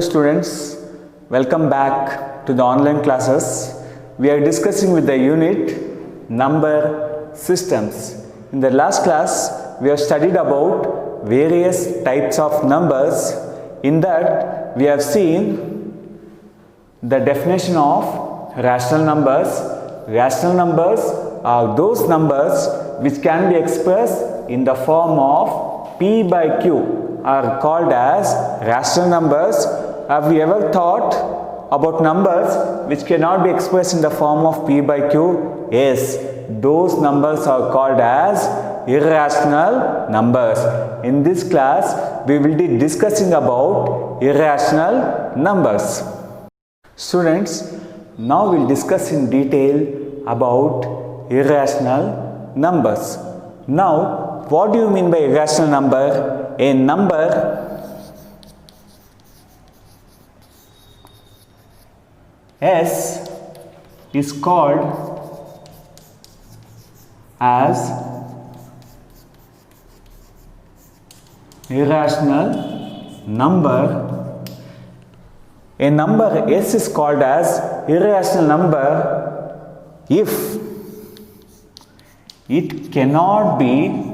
Students, welcome back to the online classes. We are discussing with the unit number systems. In the last class, we have studied about various types of numbers. In that, we have seen the definition of rational numbers. Rational numbers are those numbers which can be expressed in the form of P by Q are called as rational numbers. Have you ever thought about numbers which cannot be expressed in the form of P by Q? Yes, those numbers are called as irrational numbers. In this class, we will be discussing about irrational numbers. Students, now we will discuss in detail about irrational numbers. Now, what do you mean by irrational number? A number S is called as irrational number. A number S is called as irrational number if it cannot be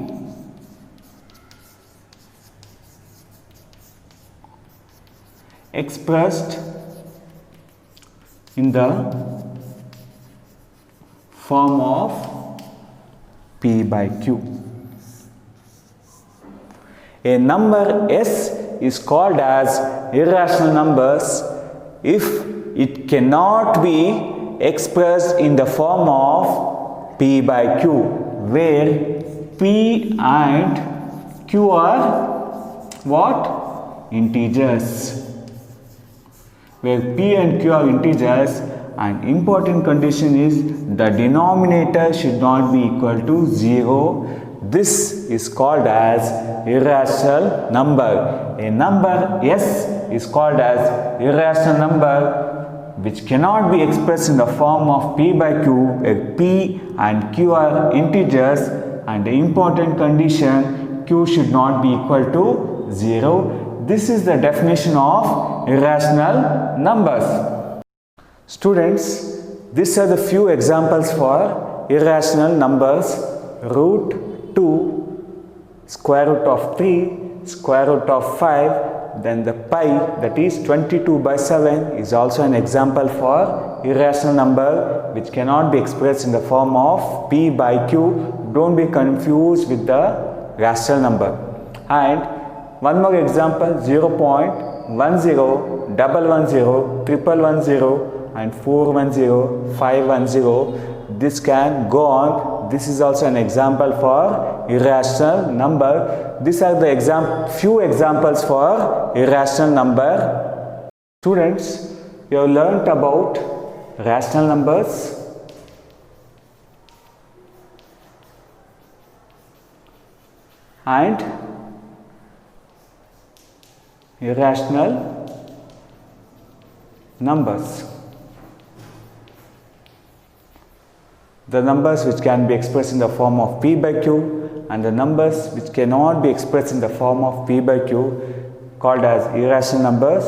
expressed in the form of P by Q. A number S is called as irrational numbers if it cannot be expressed in the form of P by Q, where P and Q are what? Integers. Where P and Q are integers, and important condition is the denominator should not be equal to 0. This is called as irrational number. A number S is called as irrational number which cannot be expressed in the form of P by Q, where P and Q are integers, and the important condition Q should not be equal to 0. This is the definition of irrational numbers. Students, these are the few examples for irrational numbers. Root 2, square root of 3, square root of 5, then the pi, that is 22 by 7, is also an example for irrational number which cannot be expressed in the form of P by Q. Don't be confused with the rational number. And one more example, 0.10, 110, 1110, and 410, 510. This can go on. This is also an example for irrational number. These are the few examples for irrational number. Students, you have learnt about rational numbers and irrational numbers. The numbers which can be expressed in the form of P by Q and the numbers which cannot be expressed in the form of P by Q called as irrational numbers.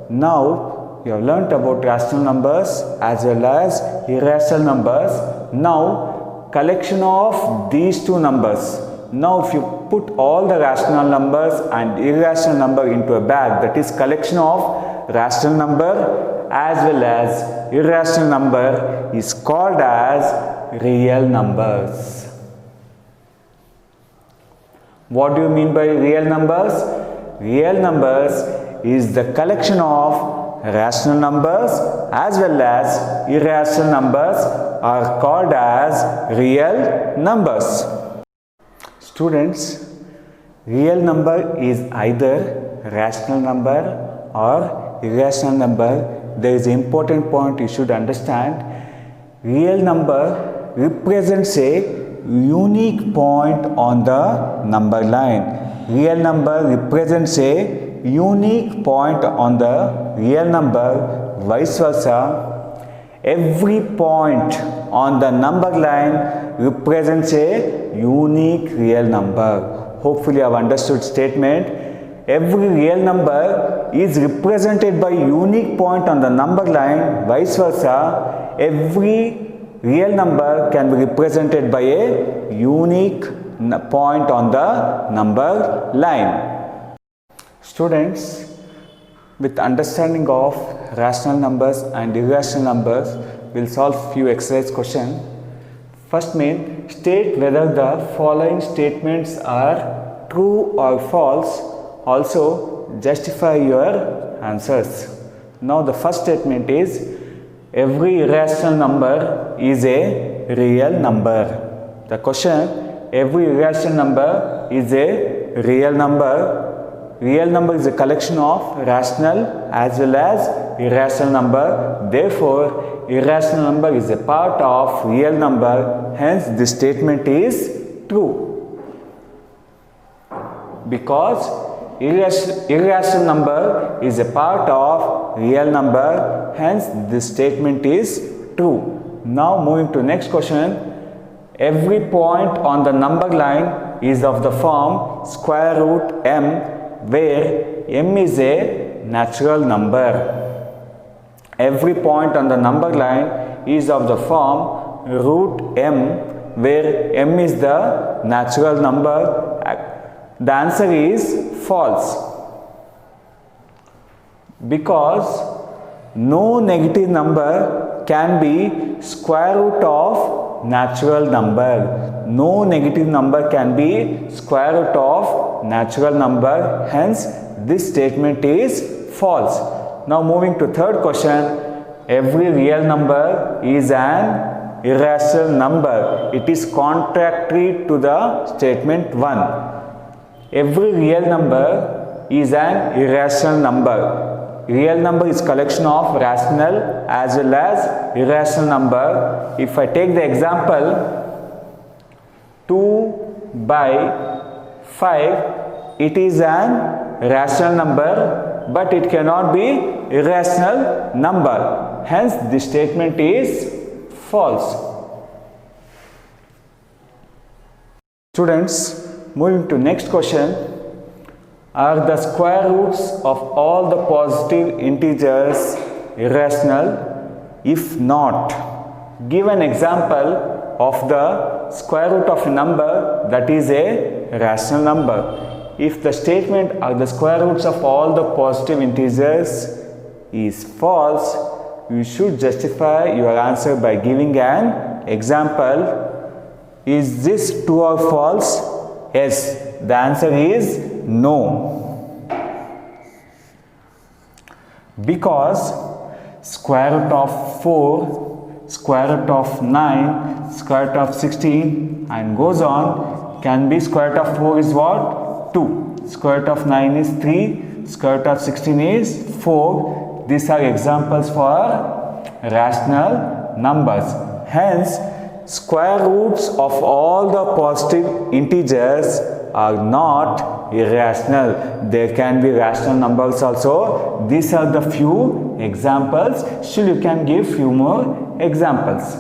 Now you have learnt about rational numbers as well as irrational numbers. Now collection of these two numbers. Now if you put all the rational numbers and irrational number into a bag, that is collection of rational number as well as irrational number, is called as real numbers. What do you mean by real numbers? Real numbers is the collection of rational numbers as well as irrational numbers are called as real numbers. Students, real number is either rational number or irrational number. There is an important point you should understand. Real number represents a unique point on the number line. Real number represents a unique point on the real number, vice versa. Every point on the number line represents a unique real number. Hopefully you have understood statement. every real number is represented by unique point on the number line, vice versa, every real number can be represented by a unique point on the number line. Students, with understanding of rational numbers and irrational numbers, we'll solve few exercise questions. First main, state whether the following statements are true or false. Also, justify your answers. Now the first statement is, every irrational number is a real number. The question, every irrational number is a real number. Real number is a collection of rational as well as irrational number. Therefore, irrational number is a part of real number. Hence, this statement is true. Because irrational number is a part of real number. Hence, this statement is true. Now, moving to next question. Every point on the number line is of the form square root m, where m is a natural number. Every point on the number line is of the form root m, where m is the natural number. The answer is false, because no negative number can be square root of natural number. No negative number can be square root of natural number. Hence, this statement is false. Now moving to third question. Every real number is an irrational number. It is contrary to the statement 1. Every real number is an irrational number. Real number is collection of rational as well as irrational number. If I take the example 2 by 5, it is an rational number, but it cannot be irrational number. Hence, this statement is false. Students, moving to next question. Are the square roots of all the positive integers irrational? If not, give an example of the square root of a number that is a rational number. If the statement are the square roots of all the positive integers is false, you should justify your answer by giving an example. Is this true or false? Yes, the answer is no. Because square root of 4, square root of 9, square root of 16 and goes on, can be square root of 4 is what? 2. Square root of 9 is 3. Square root of 16 is 4. These are examples for rational numbers. Hence, square roots of all the positive integers are not irrational. There can be rational numbers also. These are the few examples. Still, you can give few more examples.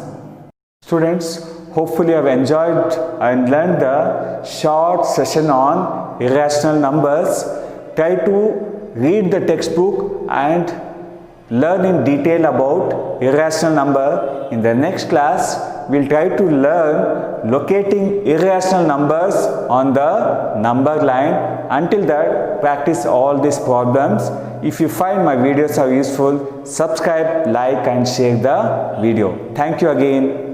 Students, hopefully you have enjoyed and learned the short session on irrational numbers. Try to read the textbook and learn in detail about irrational number. In the next class, we'll try to learn locating irrational numbers on the number line. Until that, practice all these problems. If you find my videos are useful, subscribe, like and share the video. Thank you again.